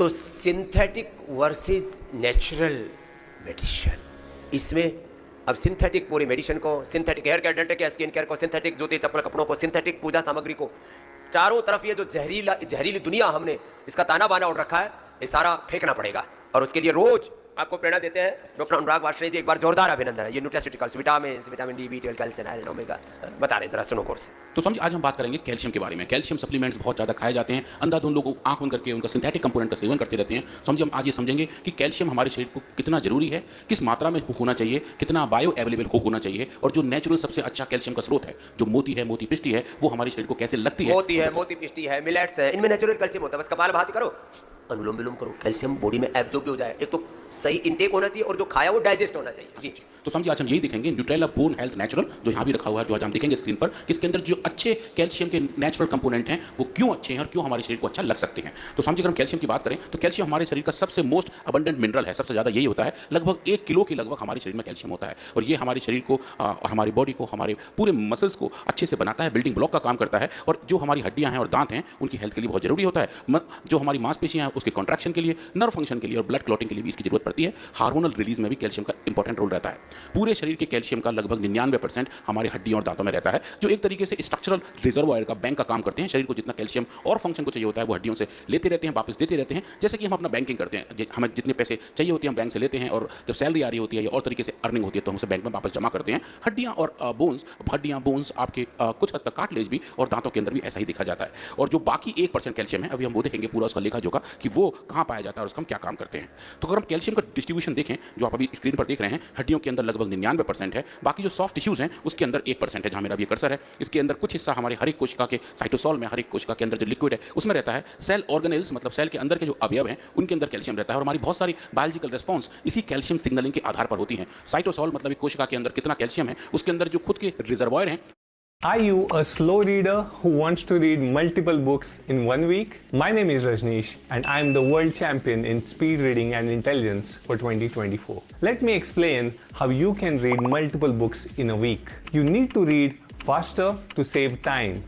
तो synthetic versus natural medicine, इसमें अब सिंथेटिक पूरी मेडिसिन को, synthetic hair care, dental care, skin care को, सिंथेटिक जूते चप्पल कपड़ों को, सिंथेटिक पूजा सामग्री को, चारों तरफ ये जो जहरीली दुनिया हमने इसका ताना बाना उड़ रखा है, ये सारा फेंकना पड़ेगा। और उसके लिए रोज आपको प्रेरणा देते हैं डॉक्टर अनुराग वार्ष्णेय जी। एक बार जोरदार अभिनंदन है। ये nutraceuticals, vitamin D, B12, calcium, iron, omega बता रहे, जरा सुनो कोर्स। तो समझिए आज हम बात करेंगे कैल्शियम के बारे में। कैल्शियम सप्लीमेंट्स बहुत ज़्यादा खाए जाते हैं, अंधाधुंध लोग आंख बंद करके उनका सिंथेटिक कंपोनेंट का सेवन करते रहते हैं। समझिए हम आज ये समझेंगे कि कैल्शियम हमारे शरीर को कितना जरूरी है, किस मात्रा में होना चाहिए, कितना बायो अवेलेबल होना चाहिए, और जो नेचुरल सबसे अच्छा कैल्शियम का स्रोत है जो मोती है, मोती पिष्टी है, वो हमारे शरीर को कैसे लगती है। मोती पिष्टी है, मिलेट्स है, इनमें नेचुरल कैल्शियम होता है। बस कपालभाति करो, अनुलोम विलोम करो, कैल्शियम बॉडी में एब्जॉर्ब भी हो जाए। एक तो सही इंटेक होना चाहिए और जो खाया वो डाइजेस्ट होना चाहिए। जी तो समझिए आज हम यही देखेंगे न्यूट्रेला बोन हेल्थ नेचुरल, जो यहाँ भी रखा हुआ है, जो आज हम देखेंगे स्क्रीन पर, कि इसके अंदर जो अच्छे कैल्शियम के नेचुरल कंपोनेंट हैं वो क्यों अच्छे हैं और क्यों हमारे शरीर को अच्छा लग सकते हैं। तो समझिए अगर हम कैल्शियम की बात करें तो कैल्शियम हमारे शरीर का सबसे मोस्ट अबंडेंट मिनरल है, सबसे ज़्यादा यही होता है। लगभग 1 किलो के लगभग हमारे शरीर में कैल्शियम होता है, और ये हमारे शरीर को और हमारी बॉडी को, हमारे पूरे मसल्स को अच्छे से बनाता है, बिल्डिंग ब्लॉक का काम करता है। और जो हमारी हड्डियाँ हैं और दांत हैं उनकी हेल्थ के लिए बहुत जरूरी होता है। जो हमारी मांसपेशियाँ हैं उसके कॉन्ट्रैक्शन के लिए, नर्व फंक्शन के लिए और ब्लड क्लॉटिंग के लिए भी इसकी जरूरत पड़ती है। हार्मोनल रिलीज में भी कैल्शियम का इंपॉर्टेंट रोल रहता है। पूरे शरीर के कैल्शियम का लगभग 99% हमारी हड्डियों और दांतों में रहता है, जो एक तरीके से स्ट्रक्चरल रिजर्वायर का बैंक का काम करते हैं। शरीर को जितना कैल्शियम और फंक्शन को चाहिए होता है वो हड्डियों से लेते रहते हैं, वापस देते रहते हैं। जैसे कि हम अपना बैंकिंग करते हैं, हमें जितने पैसे चाहिए होते हैं हम बैंक से लेते हैं, और जब सैलरी आ रही होती है या और तरीके से अर्निंग होती है तो हम उसे बैंक में वापस जमा करते हैं। हड्डियां और बोन्स आपके कुछ हद तक कार्टिलेज भी और दांतों के अंदर भी ऐसा ही देखा जाता है। और जो बाकी 1% कैल्शियम है, अभी हम वो देखेंगे पूरा उसका लेखा जोखा कि वो कहाँ पाया जाता है और उसका हम क्या काम करते हैं। तो अगर हम कैल्शियम का डिस्ट्रीब्यूशन देखें, जो आप अभी स्क्रीन पर देख रहे हैं, हड्डियों के अंदर लगभग 99% है। बाकी जो सॉफ्ट टिश्यूज हैं उसके अंदर 1% है, जहां मेरा ये कर्सर है। इसके अंदर कुछ हिस्सा हमारे हर एक कोशिका के साइटोसोल में, हर एक कोशिका के अंदर जो लिक्विड है उसमें रहता है। सेल ऑर्गेनेल्स मतलब सेल के अंदर के जो अवयव हैं उनके अंदर कैल्शियम रहता है, और हमारी बहुत सारी बायोलॉजिकल रिस्पॉन्स इसी कैल्शियम सिग्नलिंग के आधार पर होती हैं। साइटोसोल मतलब एक कोशिका के अंदर कितना कैल्शियम है, उसके अंदर जो खुद के रिजर्वायर हैं। Are you a slow reader who wants to read multiple books in 1 week? My name is Rajneesh and I am the world champion in speed reading and intelligence for 2024. Let me explain how you can read multiple books in a week. You need to read faster to save time.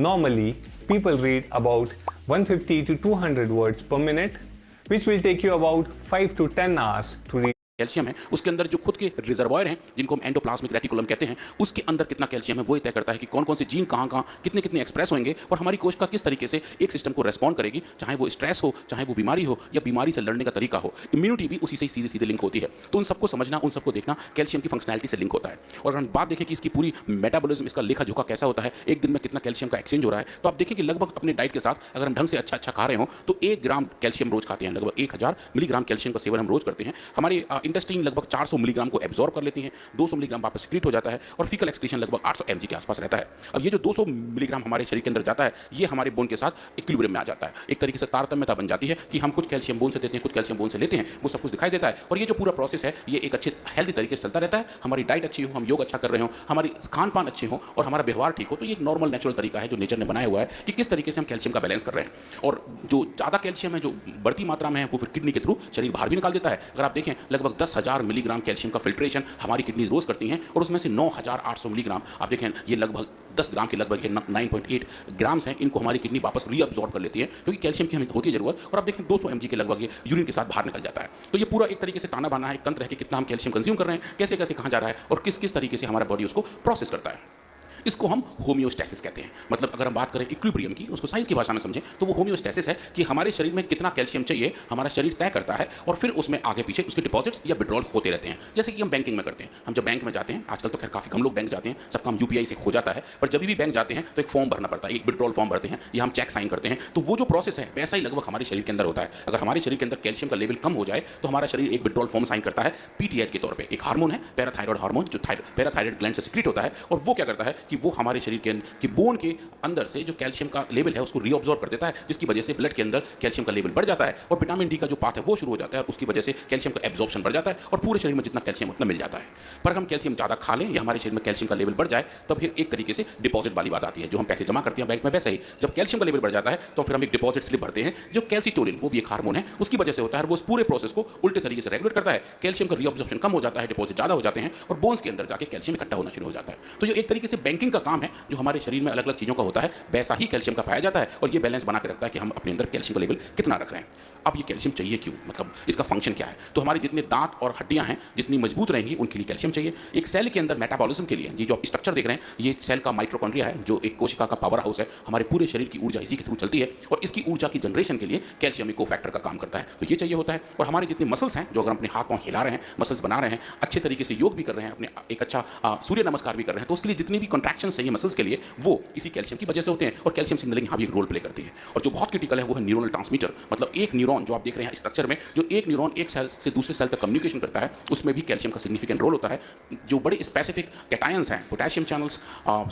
Normally, people read about 150 to 200 words per minute, which will take you about 5 to 10 hours to read. Calcium है उसके अंदर जो खुद के reservoir हैं जिनको हम endoplasmic reticulum कहते हैं, उसके अंदर कितना कैल्शियम है वो तय करता है कि कौन कौन से जीन कहाँ कितने कितने एक्सप्रेस होंगे और हमारी कोशिका किस तरीके से एक सिस्टम को रेस्पॉन्ड करेगी, चाहे वो स्ट्रेस हो, चाहे वो बीमारी हो या बीमारी से लड़ने का तरीका हो। इम्यूनिटी भी उसी से सीधे सीधे लिंक होती है। तो उन सबको समझना, उन सबको देखना कैल्शियम की फंक्शनैलिटी से लिंक होता है। और अगर हम बात देखें कि इसकी पूरी मेटाबॉलिज्म, इसका लेखा जोखा कैसा होता है, एक दिन में कितना कैल्शियम का एक्सचेंज हो रहा है, तो आप देखें कि लगभग अपने डाइट के साथ अगर हम ढंग से अच्छा खा रहे हो तो 1 ग्राम कैल्शियम रोज खाते हैं। लगभग 1000 मिलीग्राम कैल्शियम का सेवन हम रोज करते हैं। हमारी इंटेस्टाइन लगभग 400 मिलीग्राम को एब्जॉर्ब कर लेती हैं, 200 मिलीग्राम वापस सीक्रेट हो जाता है, और फीकल एक्सक्रीशन लगभग 800 mg के आसपास रहता है। अब ये जो 200 मिलीग्राम हमारे शरीर के अंदर जाता है, ये हमारे बोन के साथ इक्विलिब्रियम में आ जाता है। एक तरीके से तारतम्यता बन जाती है कि हम कुछ कैल्शियम बोन से देते हैं, कुछ कैल्शियम बोन से लेते हैं, वो सब कुछ दिखाई देता है। और ये जो पूरा प्रोसेस है ये एक अच्छे हेल्दी तरीके से चलता रहता है। हमारी डाइट अच्छी हो, हम योग अच्छा कर रहे हो, हमारी खान पान अच्छे हो और हमारा व्यवहार ठीक हो, तो ये एक नॉर्मल नेचुरल तरीका है जो नेचर ने बनाया हुआ है कि किस तरीके से हम कैल्शियम का बैलेंस कर रहे हैं। और जो ज़्यादा कैल्शियम है, जो बढ़ती मात्रा में है, वो फिर किडनी के थ्रू शरीर बाहर भी निकाल देता है। अगर आप देखें लगभग 10,000 मिलीग्राम कैल्शियम का फिल्ट्रेशन हमारी किडनी रोज करती हैं, और उसमें से 9,800 मिलीग्राम आप देखें, ये लगभग 10 ग्राम के लगभग 9.8 ग्राम्स हैं, इनको हमारी किडनी वापस रीअब्सॉर्ब कर लेती है क्योंकि कैल्शियम की हमें होती है जरूरत। और आप देखें 200 mg के लगभग ये यूरिन के साथ बाहर निकल जाता है। तो ये पूरा एक तरीके से ताना बाना है, एक तंत्र है कि कितना हम कैल्शियम कंज्यूम कर रहे हैं, कैसे कैसे कहाँ जा रहा है और किस किस तरीके से हमारा बॉडी उसको प्रोसेस करता है। इसको हम होम्योस्टैसिस कहते हैं। मतलब अगर हम बात करें इक्विलिब्रियम की, उसको साइंस की भाषा में समझें तो वो होम्योस्टैसिस है कि हमारे शरीर में कितना कैल्शियम चाहिए हमारा शरीर तय करता है, और फिर उसमें आगे पीछे उसके डिपॉजिट्स या विड्रॉल होते रहते हैं। जैसे कि हम बैंकिंग में करते हैं, हम जब बैंक में जाते हैं, आजकल तो खैर काफ़ी कम लोग बैंक जाते हैं, सबका हम यूपीआई से हो जाता है, पर जब भी बैंक जाते हैं तो एक फॉर्म भरना पड़ता है, एक विड्रॉल फॉर्म भरते हैं या हम चेक साइन करते हैं। तो वो जो प्रोसेस है वैसा ही लगभग हमारे शरीर के अंदर होता है। अगर हमारे शरीर के अंदर कैल्शियम का लेवल कम हो जाए तो हमारा शरीर एक विड्रॉल फॉर्म साइन करता है पीटीएच के तौर पर। एक हार्मोन है पैराथायरॉयड हार्मोन, जो पैराथायरॉयड ग्लैंड से सीक्रेट होता है, और वो क्या करता है कि वो हमारे शरीर के कि बोन के अंदर से जो कैल्शियम का लेवल है उसको रीअब्सॉर्ब कर देता है, जिसकी वजह से ब्लड के अंदर कैल्शियम का लेवल बढ़ जाता है और विटामिन डी का जो पाथ है वो शुरू हो जाता है, और उसकी वजह से कैल्शियम का एब्जॉर्प्शन बढ़ जाता है और पूरे शरीर में जितना कैल्शियम उतना मिल जाता है। पर हम कैल्शियम ज़्यादा खा लें या हमारे शरीर में कैल्शियम का लेवल बढ़ जाए तो फिर एक तरीके से डिपॉजिट वाली बात आती है, जो हम पैसे जमा करते हैं बैंक में, वैसे ही जब कैल्शियम का लेवल बढ़ जाता है तो फिर हम एक डिपॉजिट स्लिप भरते हैं, जो कैल्सिटोनिन, वो भी एक हार्मोन है, उसकी वजह से होता है। वो उस पूरे प्रोसेस को उल्टे तरीके से रेगुलेट करता है। कैल्शियम का रीअब्जॉर्प्शन कम हो जाता है, डिपॉजिट ज़्यादा हो जाते हैं और बोन्स के अंदर जाके कैल्शियम इकट्ठा होना शुरू हो जाता है। तो ये एक तरीके से बैंक बैंकिंग का काम है, जो हमारे शरीर में अलग अलग चीज़ों का होता है, वैसा ही कैल्शियम का पाया जाता है और ये बैलेंस बना के रखता है कि हम अपने अंदर कैल्शियम का लेवल कितना रख रहे हैं। अब ये कैल्शियम चाहिए क्यों, मतलब इसका फंक्शन क्या है? तो हमारे जितने दांत और हड्डियां हैं जितनी मजबूत रहेंगी उनके लिए कैल्शियम चाहिए। एक सेल के अंदर मेटाबॉलिज्म के लिए, ये जो आप स्ट्रक्चर देख रहे हैं, ये सेल का माइटोकॉन्ड्रिया है, जो एक कोशिका का पावर हाउस है। हमारे पूरे शरीर की ऊर्जा इसी के थ्रू चलती है और इसकी ऊर्जा की जनरेशन के लिए कैल्शियम एक कोफैक्टर का काम करता है, तो ये चाहिए होता है। और हमारे जितने मसल्स हैं, जो अगर अपने हाथ पांव हिला रहे हैं, मसल्स बना रहे हैं, अच्छे तरीके से योग भी कर रहे हैं, अपने एक अच्छा सूर्य नमस्कार भी कर रहे हैं, तो उसके लिए जितनी भी कॉन्ट्रैक्शन चाहिए मसल्स के लिए, वो इसी कैल्शियम की वजह से होते हैं। और कैल्शियम सिग्नलिंग यहाँ भी एक रोल प्ले करती है। और जो बहुत क्रिटिकल है वो है न्यूरल ट्रांसमीटर, मतलब एक न्यूरॉन जो आप देख रहे हैं स्ट्रक्चर में, जो एक न्यूरॉन एक सेल से दूसरे सेल तक कम्युनिकेशन करता है, उसमें भी कैल्शियम का सिग्निफिकेंट रोल होता है। जो बड़े स्पेसिफिक कैटायंस हैं, potassium channels,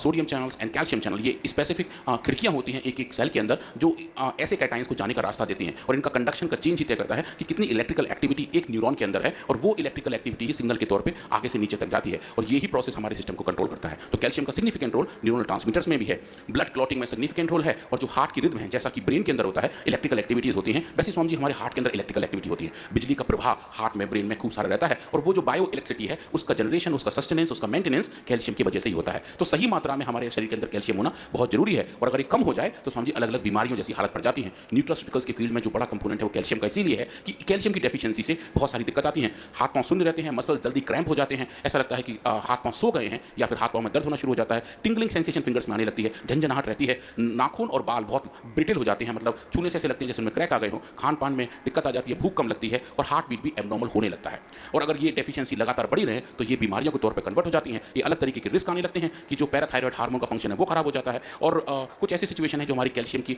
sodium channels and calcium channel, ये स्पेसिफिक खिड़कियां होती हैं एक एक सेल के अंदर, जो ऐसे कैटायंस को जाने का रास्ता देती हैं। और इनका कंडक्शन का चेंज ही तय करता है कि कितनी इलेक्ट्रिकल एक्टिविटी एक न्यूरॉन के अंदर है, और वो इलेक्ट्रिकल एक्टिविटी ही सिग्नल के तौर पे आगे से नीचे तक जाती है, और यही प्रोसेस हमारे सिस्टम को कंट्रोल करता है। तो कैल्शियम का सिग्निफिकेंट रोल न्यूरल ट्रांसमीटर्स में भी है, ब्लड क्लॉटिंग में सिग्निफिकेंट रोल है। और जो हार्ट की रिदम है, जैसा कि ब्रेन के अंदर होता है इलेक्ट्रिकल एक्टिविटीज होती हैं, वैसे स्वामी जी हमारे हार्ट के अंदर इलेक्ट्रिकल एक्टिविटी होती है। बिजली का प्रवाह हार्ट में, ब्रेन में खूब सारा रहता है, और वो जो बायो इलेक्ट्रिसिटी है, उसका जनरेशन, उसका सस्टेनेंस, उसका मेंटेनेंस कैल्शियम की वजह से ही होता है। तो सही मात्रा में हमारे शरीर के अंदर कैल्शियम होना बहुत जरूरी है। और अगर ये कम हो जाए तो स्वामी जी अलग अलग बीमारियों जैसी हालत पड़ जाती है। न्यूट्रास्यूटिकल्स की फील्ड में जो बड़ा कंपोनेंट है वो कैल्शियम का इसीलिए है कि कैल्शियम की डेफिशिएंसी से बहुत सारी दिक्कत आती है। हाथ पांव शून्य रहते हैं, मसल जल्दी क्रैम्प हो जाते हैं, ऐसा लगता है कि हाथ पांव सो गए हैं, या फिर हाथ पांव में दर्द होना शुरू हो जाता है, टिंगलिंग सेंसेशन फिंगर्स में आने लगती है, झंझनाहट रहती है, नाखून और बाल बहुत ब्रिटल हो जाते हैं, मतलब छूने से ऐसे लगते हैं जैसे उनमें क्रैक आ गए हो, खान पान में दिक्कत आ जाती है, भूख कम लगती है, और हार्ट बीट भी एबनॉर्मल होने लगता है। और अगर ये डेफिशिएंसी लगातार बढ़ी रहे तो ये बीमारियों के तौर पर कन्वर्ट हो जाती हैं। ये अलग तरीके के रिस्क आने लगते हैं कि जो पैराथायरॉयड हार्मोन का फंक्शन है वो खराब हो जाता है, और कुछ ऐसी सिचुएशन है जो हमारी कैल्शियम की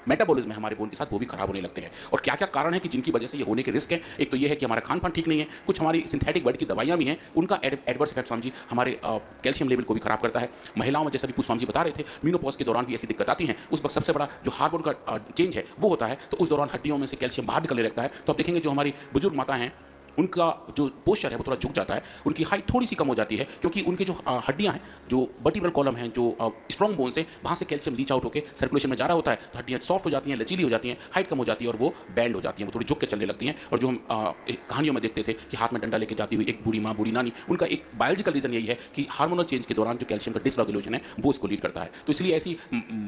मेटाबॉलिज्म है हमारे बोन के साथ, वो भी खराब होने लगते हैं। और क्या क्या कारण है कि जिनकी वजह से ये होने के रिस्क है? एक तो ये है कि हमारा खान पान ठीक नहीं है, कुछ हमारी सिंथेटिक बर्ड की दवाइयाँ भी हैं, उनका एडवर्स इफेक्ट स्वामी जी हमारे कैल्शियम लेवल को भी खराब करता है। महिलाओं में जैसा भी स्वामी जी बता रहे थे, मीनोपॉज के दौरान भी ऐसी दिक्कत आती है, उस वक्त सबसे बड़ा जो हार्मोन का चेंज है वो होता है, तो उस दौरान हड्डियों में से कैल्शियम बाहर निकलने लगता है। तो आप देखेंगे जो हमारी बुजुर्ग माता हैं, उनका जो पोस्चर है वो थोड़ा झुक जाता है, उनकी हाइट थोड़ी सी कम हो जाती है, क्योंकि उनके जो हड्डियां हैं, जो वर्टिब्रल कॉलम हैं, जो स्ट्रॉन्ग बोन्स हैं, वहाँ से कैल्शियम लीच आउट होकर सर्कुलेशन में जा रहा होता है, तो हड्डियां सॉफ्ट हो जाती हैं, लचीली हो जाती हैं, हाइट कम हो जाती है, और वो बैंड हो जाती हैं, वो थोड़ी झुक के चलने लगती हैं। और जो हम कहानियों में देखते थे कि हाथ में डंडा लेके जाती हुई एक बूढ़ी माँ, बूढ़ी नानी, उनका एक बायोलॉजिकल रीजन यही है कि हार्मोनल चेंज के दौरान जो कैल्शियम का डिसरेगुलेशन है वो इसको लीड करता है। तो इसलिए ऐसी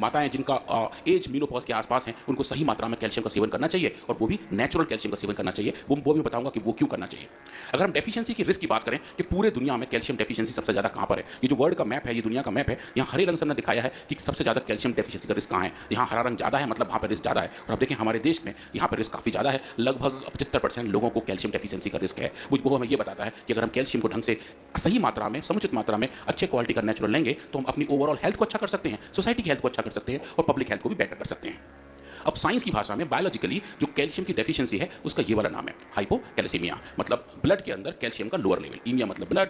माताएं जिनका एज मीनोपॉज के आसपास है, उनको सही मात्रा में कैल्शियम का सेवन करना चाहिए, और वो भी नेचुरल कैल्शियम का सेवन करना चाहिए। वो भी बताऊंगा कि वो क्यों करना चाहिए। अगर हम डेफिशिएंसी की रिस्क की बात करें कि पूरे दुनिया में कैल्शियम डेफिशिएंसी सबसे ज्यादा कहां पर है, ये जो वर्ल्ड का मैप है, ये दुनिया का मैप है, यहाँ हरे रंग से हमने दिखाया है कि सबसे ज्यादा कैल्शियम डेफिशिएंसी का रिस्क कहां है। यहाँ हरा रंग ज्यादा है, मतलब वहां पर रिस्क ज्यादा है। और अब देखें हमारे देश में यहाँ पर रिस्क काफी ज्यादा है, लगभग 75% लोगों को कैल्शियम डेफिशिएंसी का रिस्क है। वो हमें ये बताता है कि अगर हम कैल्शियम को ढंग से सही मात्रा में, समुचित मात्रा में, अच्छे क्वालिटी का नेचुरल लेंगे तो हम अपनी ओवरऑल हेल्थ को अच्छा कर सकते हैं, सोसाइटी की हेल्थ को अच्छा कर सकते हैं, और पब्लिक हेल्थ को भी बेटर कर सकते हैं। अब साइंस की भाषा में बायोलॉजिकली जो कैल्शियम की डेफिशिएंसी है उसका ये वाला नाम है हाइपोकैल्सीमिया, मतलब ब्लड के अंदर कैल्शियम का लोअर लेवल। ईमिया मतलब ब्लड,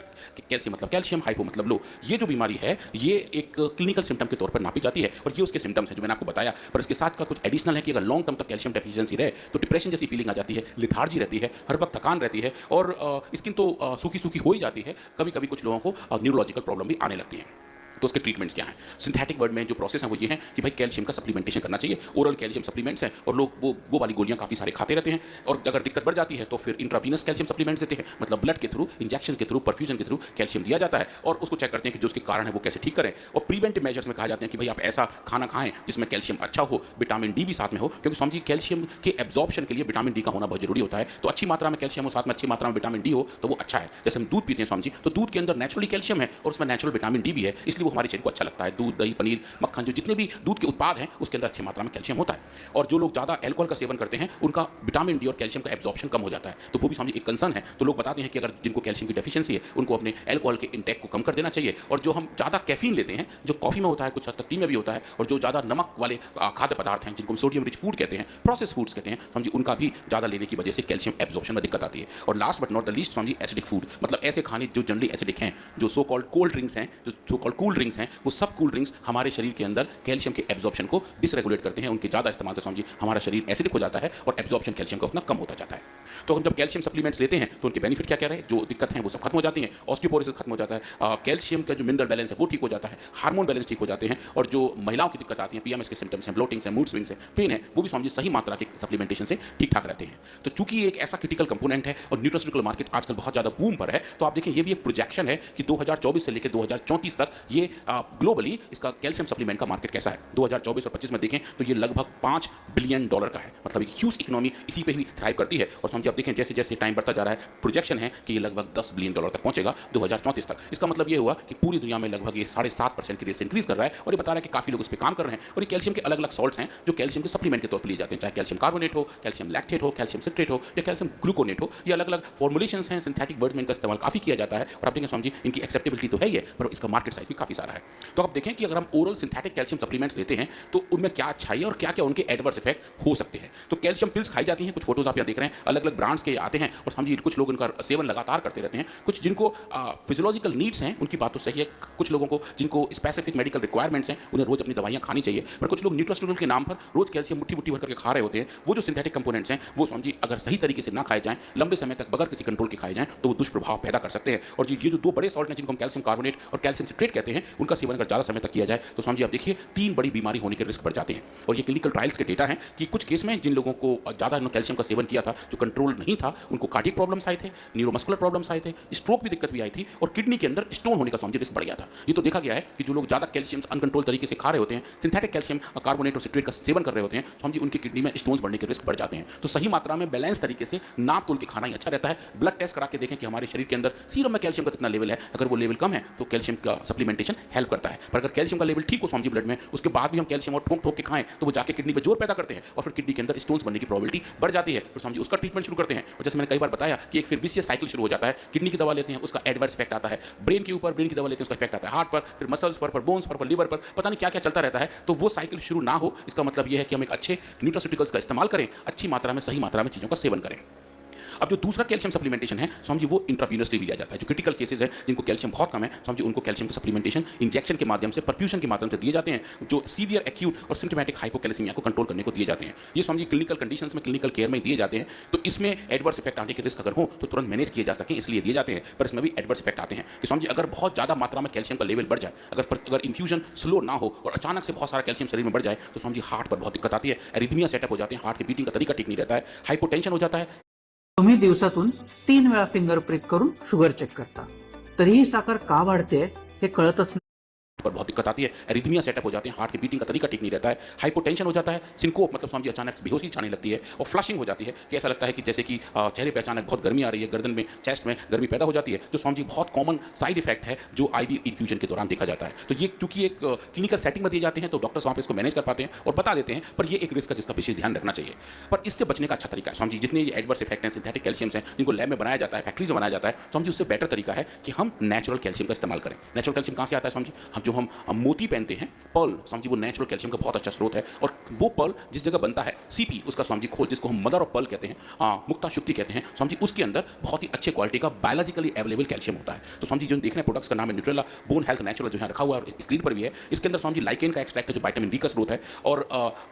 कैल्शियम मतलब कैल्शियम, हाइपो मतलब लो। ये जो बीमारी है ये एक क्लिनिकल सिम्टम के तौर पर नापी जाती है, और ये उसके सिम्टम्स है जो मैंने आपको बताया। पर इसके साथ का कुछ एडिशनल है कि अगर लॉन्ग टर्म तक कैल्शियम डेफिशिएंसी रहे तो डिप्रेशन जैसी फीलिंग आ जाती है, लिथार्जी रहती है, हर वक्त थकान रहती है, और स्किन तो सूखी सूखी हो ही जाती है। कभी कभी कुछ लोगों को न्यूरोलॉजिकल प्रॉब्लम भी आने लगती है। तो उसके ट्रीटमेंट्स क्या हैं? सिंथेटिक वर्ड में जो प्रोसेस है वो ये है कि भाई कैल्शियम का सप्लीमेंटेशन करना चाहिए, ओरल कैल्शियम सप्लीमेंट्स हैं, और लोग वो वाली गोलियां काफ़ी सारे खाते रहते हैं। और अगर दिक्कत बढ़ जाती है तो फिर इंट्रावीनस कैल्शियम सप्लीमेंट्स देते हैं, मतलब ब्लड के थ्रू, इंजेक्शन के थ्रू, परफ्यूजन के थ्रू कैल्शियम दिया जाता है, और उसको चेक करते हैं कि जो उसके कारण है वो कैसे ठीक करें। और प्रीवेंटिव मेजर्स में कहा जाते हैं कि भाई आप ऐसा खाना खाएं जिसमें कैल्शियम अच्छा हो, विटामिन डी भी साथ में हो, क्योंकि स्वामी जी कैल्शियम के एब्जॉर्प्शन के लिए विटामिन डी का होना बहुत जरूरी होता है। तो अच्छी मात्रा में कैल्शियम हो, साथ में अच्छी मात्रा में विटामिन डी हो तो वो अच्छा है। जैसे हम दूध पीते हैं स्वामी जी, तो दूध के अंदर नेचुरली कैल्शियम है और उसमें नेचुरल विटामिन डी भी है, इसलिए वो हमारे शरीर को अच्छा लगता है। दूध, दही, पनीर, मक्खन, जो जितने भी दूध के उत्पाद हैं उसके अंदर अच्छी मात्रा में कैल्शियम होता है। और जो लोग ज़्यादा अल्कोहल का सेवन करते हैं उनका विटामिन डी और कैल्शियम का एब्जॉर्प्शन कम हो जाता है, तो वो भी समझिए एक कंसर्न है। तो लोग बताते हैं कि अगर जिनको कैल्शियम की डेफिशिएंसी है उनको अपने अल्कोहल के इंटेक को कम कर देना चाहिए। और जो हम ज़्यादा कैफीन लेते हैं, जो कॉफी में होता है, कुछ हद तक टी में भी होता है, और जो ज़्यादा नमक वाले खाद्य पदार्थ हैं जिनको हम सोडियम रिच फूड कहते हैं, प्रोसेस फूड्स कहते हैं, समझिए उनका भी ज़्यादा लेने की वजह से कैल्शियम एब्जॉर्प्शन में दिक्कत आती है। और last but not the least समझिए एसिडिक फूड, मतलब ऐसे खाने जो जनरली एसिडिक हैं, जो सो कॉल्ड कोल्ड ड्रिंक्स हैं, जो सो कॉल्ड कूल ड्रिंक्स हैं, वो सब कूल ड्रिंक्स हमारे शरीर के अंदर कैल्शियम के एब्जॉर्प्शन को डिसरेगुलेट करते हैं। उनके ज़्यादा इस्तेमाल से समझिए हमारा शरीर एसिडिक हो जाता है और एब्जॉर्प्शन कैल्शियम का उतना कम होता जाता है। तो हम जब कैल्शियम सप्लीमेंट्स लेते हैं तो उनके बेनिफिट क्या क्या रहे, जो दिक्कत है वो सब खत्म हो जाती हैं, ऑस्टियोपोरोसिस खत्म हो जाता है, कैल्शियम का जो मिनरल बैलेंस है वो ठीक हो जाता है, हार्मोन बैलेंस ठीक हो जाते हैं, और जो महिलाओं की दिक्कत आती है, पीएमएस के सिम्टम्स हैं, ब्लोटिंग्स हैं, मूड स्विंग्स हैं, पेन है, वो भी समझिए सही मात्रा के सप्लीमेंटेशन से ठीक ठाक रहते हैं। तो चूंकि ये एक ऐसा क्रिटिकल कंपोनेंट है और न्यूट्रास्यूटिकल मार्केट आजकल बहुत ज़्यादा बूम पर है, तो आप देखें ये भी एक प्रोजेक्शन है कि 2024 से लेकर 2034 तक ये ये ग्लोबली इसका कैल्शियम सप्लीमेंट का मार्केट कैसा है 2024 और 25 में देखें तो ये लगभग $5 बिलियन का है, मतलब एक ह्यूज इकोनॉमी इसी पे ही थ्राइव करती है। और समझिए आप देखें जैसे जैसे टाइम बढ़ता जा रहा है प्रोजेक्शन है कि ये लगभग $10 बिलियन तक पहुंचेगा 2034 तक। इसका मतलब ये हुआ कि पूरी दुनिया में लगभग ये 7.5% की रेट से इंक्रीज कर रहा है और ये बता रहा है कि काफी लोग इस पर काम कर रहे हैं। और ये कैल्शियम के अलग अलग सॉल्ट्स हैं जो कैल्शियम के सप्लीमेंट के तौर पर लिए जाते हैं, चाहे कैल्शियम कार्बोनेट हो, कैल्शियम लैक्टेट हो, कैल्शियम सिट्रेट हो या कैल्शियम ग्लूकोनेट हो। ये अलग अलग फॉर्मुलेशंस हैं, सिंथेटिक वर्ड्स में इनका इस्तेमाल काफी किया जाता है। और आप देखें समझिए इनकी एक्सेप्टेबिलिटी तो है ही है, पर इसका मार्केट साइज भी काफी सारा है। तो आप देखें कि अगर हम ओरल सिंथेटिक कैल्शियम सप्लीमेंट्स लेते हैं तो उनमें क्या अच्छाई है और क्या क्या उनके एडवर्स इफेक्ट हो सकते हैं। तो कैल्शियम पिल्स खाई जाती हैं, कुछ फोटोज आप यहाँ देख रहे हैं, अलग अलग ब्रांड्स के आते हैं और समझिए कुछ लोग इनका सेवन लगातार करते रहते हैं। कुछ जिनको फिजियोलॉजिकल नीड्स हैं उनकी बात तो सही है, कुछ लोगों को जिनको स्पेसिफिक मेडिकल रिक्वायरमेंट्स हैं उन्हें रोज अपनी दवाइयां खानी चाहिए, पर कुछ लोग न्यूट्रास्यूटिकल के नाम पर रोज कैल्शियम मुट्ठी मुट्ठी भर करके खा रहे होते हैं। वो जो सिंथेटिक कंपोनेंट्स हैं वो समझिए अगर सही तरीके से ना खाए जाएं, लंबे समय तक बगैर किसी कंट्रोल के खाए जाएं तो वो दुष्प्रभाव पैदा कर सकते हैं। और ये जो दो बड़े सॉल्ट हैं जिनको हम कैल्शियम कार्बोनेट और कैल्शियम सिट्रेट कहते हैं, उनका सेवन अगर ज़्यादा समय तक किया जाए तो समझिए आप देखिए 3 बड़ी बीमारी होने के रिस्क बढ़ जाते हैं। और ये क्लिनिकल ट्रायल्स के डेटा हैं कि कुछ केस में जिन लोगों को ज़्यादा कैल्शियम का सेवन किया था, जो कंट्रोल नहीं था, उनको कार्डियक प्रॉब्लम्स आए थे, न्यूरोमस्कुलर प्रॉब्लम्स आए थे, स्ट्रोक भी दिक्कत भी आई थी और किडनी के अंदर स्टोन होने का समझिए रिस्क बढ़ गया था। ये तो देखा गया है कि जो लोग ज़्यादा कैल्शियम अनकंट्रोल तरीके से खा रहे होते हैं, सिंथेटिक कैल्शियम कार्बोनेट और सिट्रेट का सेवन कर रहे होते हैं, समझिए उनकी किडनी में स्टोन्स बढ़ने के रिस्क बढ़ जाते हैं। तो सही मात्रा में बैलेंस तरीके से नाप तोल के खाना ही अच्छा रहता है। ब्लड टेस्ट करा के देखें कि हमारे शरीर के अंदर सीरम में कैल्शियम का कितना लेवल है, अगर वो लेवल कम है तो कैल्शियम का सप्लीमेंटेशन हेल्प करता है। पर अगर कैल्शियम का लेवल ठीक हो समझिए ब्लड में, उसके बाद भी हम कैल्शियम और ठोक ठोक के खाएं तो वो जाके किडनी पे जोर पैदा करते हैं और फिर किडनी के अंदर स्टोन्स बनने की प्रोबेबिलिटी बढ़ जाती है। तो समझिए उसका ट्रीटमेंट शुरू करते हैं। और जैसे मैंने कई बार बताया कि एक फिर विशियस साइकिल शुरू हो जाता है, किडनी की दवा लेते हैं उसका एडवर्स इफेक्ट आता है, ब्रेन के ऊपर ब्रेन की दवा लेते हैं उसका इफेक्ट आता है हार्ट पर, फिर मसल्स पर बोन्स पर लिवर पर, पता नहीं क्या क्या चलता रहता है। तो वो साइकिल शुरू ना हो, इसका मतलब ये है कि हम एक अच्छे न्यूट्रास्यूटिकल्स का इस्तेमाल करें, अच्छी मात्रा में सही मात्रा में चीज़ों का सेवन करें। अब जो दूसरा कैल्शियम सप्लीमेंटेशन है समझिए वो इंट्रावीनसली लिया जाता है। जो क्रिटिकल केसेस है जिनको कैल्शियम बहुत कम है समझिए उनको कैल्शियम का सप्लीमेंटेशन इंजेक्शन के माध्यम से, परफ्यूजन के माध्यम से दिए जाते हैं, जो सीवियर एक्यूट और सिम्टोमेटिक हाइपोकैल्सीमिया को कंट्रोल करने को दिए जाते हैं। ये समझिए क्लिनिकल कंडीशंस में, क्लिनिकल केयर में दिए जाते हैं। तो इसमें एडवर्स इफेक्ट आने के रिस्क अगर हो तो तुरंत मैनेज किए जा सके इसलिए दिए जाते हैं। पर इसमें भी एडवर्स इफेक्ट आते हैं कि समझिए अगर बहुत ज़्यादा मात्रा में कैल्शियम का लेवल बढ़ जाए, अगर इन्फ्यूजन स्लो ना हो और अचानक से बहुत सारा कैल्शियम शरीर में बढ़ जाए तो समझिए हार्ट पर बहुत दिक्कत आती है, एरिथमिया सेटअप हो जाते हैं, हार्ट की बीटिंग का तरीका ठीक नहीं रहता है, हाइपोटेंशन हो जाता है। तुम्ही दिवसातून 3 वेळा फिंगर प्रिक करून शुगर चेक करता, तरीही साखर का वाढते हे कळतच नाही। पर बहुत दिक्कत आती है, एरिथमिया सेटअप हो जाते हैं, हार्ट की बीटिंग का तरीका ठीक नहीं रहता है, हाइपोटेंशन हो जाता है, सिंकोप मतलब समझिए अचानक बेहोशी छाने लगती है और फ्लशिंग हो जाती है कि ऐसा लगता है कि जैसे कि चेहरे पे अचानक बहुत गर्मी आ रही है, गर्दन में, चेस्ट में गर्मी पैदा हो जाती है, जो समझिए बहुत कॉमन साइड इफेक्ट है जो आईवी इन्फ्यूजन के दौरान देखा जाता है। तो ये क्योंकि एक क्लिनिकल सेटिंग में दिए जाते हैं तो डॉक्टर्स वहाँ पे इसको मैनेज कर पाते हैं और बता देते हैं, पर ये एक रिस्क है जिसका विशेष ध्यान रखना चाहिए। पर इससे बचने का अच्छा तरीका है समझिए, जितने ये एडवर्स इफेक्ट हैं, सिंथेटिक कैल्शियम्स हैं जिनको लैब में बनाया जाता है, फैक्ट्रीज में बनाया जाता है, समझिए उससे बेटर तरीका है कि हम नेचुरल कैल्शियम का इस्तेमाल करें। नेचुरल कैल्शियम कहाँ से आता है समझिए, हम मोती पहनते हैं, पर्ल समझिए वो नेचुरल कैल्शियम का बहुत अच्छा स्रोत है। और वो पर्ल जिस जगह बनता है सीपी उसका समझिए खोल, जिसको हम मदर ऑफ पर्ल कहते हैं, मुक्ता शुक्ति कहते हैं, समझिए उसके अंदर बहुत ही अच्छे क्वालिटी का बायोलॉजिकली अवेलेबल कैल्शियम होता है। तो समझिए जो देख रहे हैं प्रोडक्ट्स का नाम है न्यूट्रेला बोन हेल्थ नेचुरल, जो है रखा हुआ है स्क्रीन पर भी है। इसके अंदर समझिए लाइकेन का एक्सट्रैक्ट है जो विटामिन डी का स्रोत है, और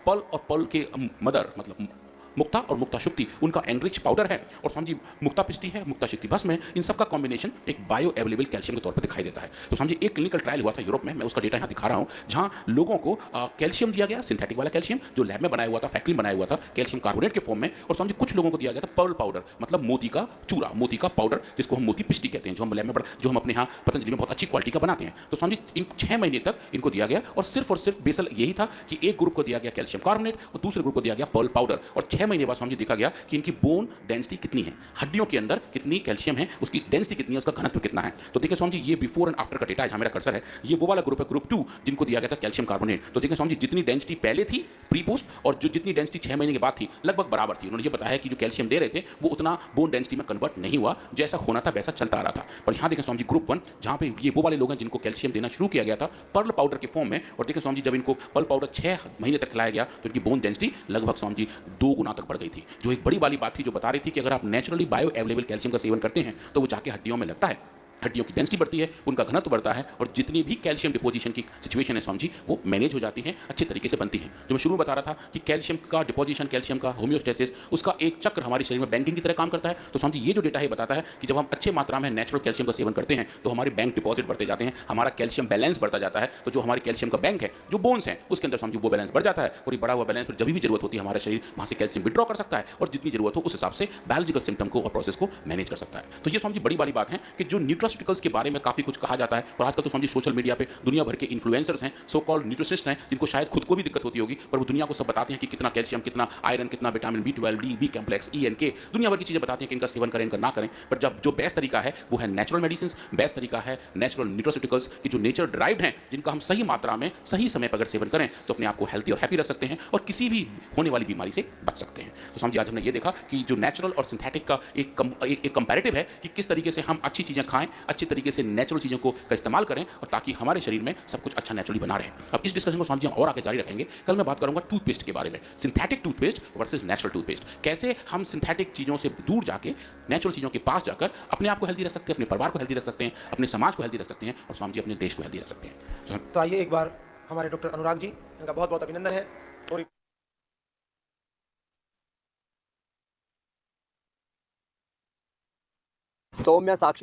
पर्ल के मदर मतलब मुक्ता और मुक्ता शुक्ति उनका एनरिच पाउडर है, और समझिए मुक्ता पिष्टी है, मुक्ता शक्ति भस्म है, इन सब का कॉम्बिनेशन एक बायो अवेलेबल कैल्शियम के तौर पर दिखाई देता है। तो समझिए एक क्लिनिकल ट्रायल हुआ था यूरोप में, मैं उसका डेटा यहाँ दिखा रहा हूँ, जहाँ लोगों को कैल्शियम दिया गया, सिंथेटिक वाला कैल्शियम जो लैब में बनाया हुआ था, फैक्ट्री बनाया हुआ था कैल्शियम कार्बोनेट के फॉर्म में, और समझिए कुछ लोगों को दिया गया था पर्ल पाउडर मतलब मोती का चूरा, मोती का पाउडर जिसको हम मोती पिष्टी कहते हैं, जो हम लैब में जो हम अपने यहाँ पतंजलि में बहुत अच्छी क्वालिटी का बनाते हैं। तो समझिए इन 6 महीने तक इनको दिया गया और सिर्फ बेसल यही था कि एक ग्रुप को दिया गया कैल्शियम कार्बोनेट और दूसरे ग्रुप को दिया गया पर्ल पाउडर, और 6 महीने बाद समझिए देखा कि इनकी बोन डेंसिटी कितनी है, हड्डियों के अंदर कितनी कैल्शियम है, उसकी डेंसिटी कितनी है, उसका घनत्व कितना है। तो देखिए समझिए ये बिफोर एंड आफ्टर का डेटा है, जहां मेरा कर्सर है, ये वो वाला ग्रुप है ग्रुप 2 जिनको दिया गया था कैल्शियम कार्बोनेट। तो देखिए समझिए जितनी डेंसिटी पहले थी प्री पोस्ट और जो जितनी डेंसिटी 6 महीने के बाद थी लगभग बराबर थी। उन्होंने ये बताया कि जो कैल्शियम दे रहे थे वो उतना बोन डेंसिटी में कन्वर्ट नहीं हुआ, जैसा होना था वैसा चलता आ रहा था। पर यहाँ देखें समझिए ग्रुप 1 जहाँ पे ये वो वाले लोग हैं जिनको कैल्शियम देना शुरू किया गया था पर्ल पाउडर के फॉर्म में, और देखें समझिए जब इनको पर्ल पाउडर 6 महीने तक खिलाया गया तो इनकी बोन डेंसिटी लगभग समझिए 2 गुना तक बढ़ गई थी, जो एक बड़ी वाली बात थी, जो बता रही थी कि अगर आप नेचुरली बायो अवेलेबल कैल्शियम का सेवन करते हैं तो वो जाके हड्डियों में लगता है, हड्डियों की डेंसिटी बढ़ती है, उनका घनत्व बढ़ता है, और जितनी भी कैल्शियम डिपोजिशन की सिचुएशन है समझी वो मैनेज हो जाती है, अच्छे तरीके से बनती है। जो मैं शुरू में बता रहा था कि कैल्शियम का डिपोजिशन, कैल्शियम का होम्योस्टेसिस, उसका एक चक्र हमारे शरीर में बैंकिंग की तरह काम करता है। तो समझिए ये जो डेटा है बताता है कि जब हम अच्छे मात्रा में नेचुरल कैल्शियम का सेवन करते हैं तो हमारे बैंक डिपॉजिट बढ़ते जाते हैं, हमारा कैल्शियम बैलेंस बढ़ता जाता है। तो जो हमारे कैल्शियम का बैंक है, जो बोन्स हैं, उसके अंदर समझिए वो बैलेंस बढ़ जाता है, और ये बढ़ा हुआ बैलेंस जब भी जरूरत होती है हमारा शरीर वहाँ से कैल्शियम विड्रॉ कर सकता है, और जितनी जरूरत हो उस हिसाब से बायोलॉजिकल सिम्टम को और प्रोसेस को मैनेज कर सकता है। तो ये समझिए बड़ी वाली बात है कि जो न्यूट्रस न्यूट्रास्यूटिकल्स के बारे में काफ़ी कुछ कहा जाता है और आजकल तो समझिए सोशल मीडिया पे दुनिया भर के इन्फ्लुएंसर्स हैं, सो कॉल्ड न्यूट्रिशनिस्ट हैं, जिनको शायद खुद को भी दिक्कत होती होगी, पर वो दुनिया को सब बताते हैं कि कितना कैल्शियम, कितना आयरन, कितना vitamin B12, D, B complex, E and K, दुनिया भर की चीज़ें बताते हैं कि इनका सेवन करें, इनका ना करें। पर जब जो बेस्ट तरीका है वो है नेचुरल मेडिसिन, बेस्ट तरीका है नेचुरल न्यूट्रास्यूटिकल्स की जो नेचर ड्राइव्ड हैं, जिनका हम सही मात्रा में सही समय पर अगर सेवन करें तो अपने आप को हेल्थी और हैप्पी रख सकते हैं और किसी भी होने वाली बीमारी से बच सकते हैं। तो समझिए आज हमने ये देखा कि जो नेचुरल और सिंथेटिक का एक कंपैरेटिव है कि किस तरीके से हम अच्छी चीज़ें खाएं, अच्छी तरीके से नेचुरल चीज़ों को का इस्तेमाल करें और ताकि हमारे शरीर में सब कुछ अच्छा नेचुरली बना रहे। अब इस डिस्कशन को समझिए और आगे जारी रखेंगे। कल मैं बात करूंगा टूथपेस्ट के बारे में, synthetic toothpaste versus natural toothpaste, कैसे हम सिंथेटिक चीज़ों से दूर जाके नेचुरल चीज़ों के पास जाकर अपने आप को हेल्दी रख सकते हैं, अपने परिवार को हेल्दी रख सकते हैं, अपने समाज को हेल्दी रख सकते हैं और स्वामी जी अपने देश को हेल्दी रख सकते हैं। तो आइए एक बार हमारे डॉक्टर अनुराग जी, इनका बहुत बहुत अभिनंदन है। और सौम्या साक्षी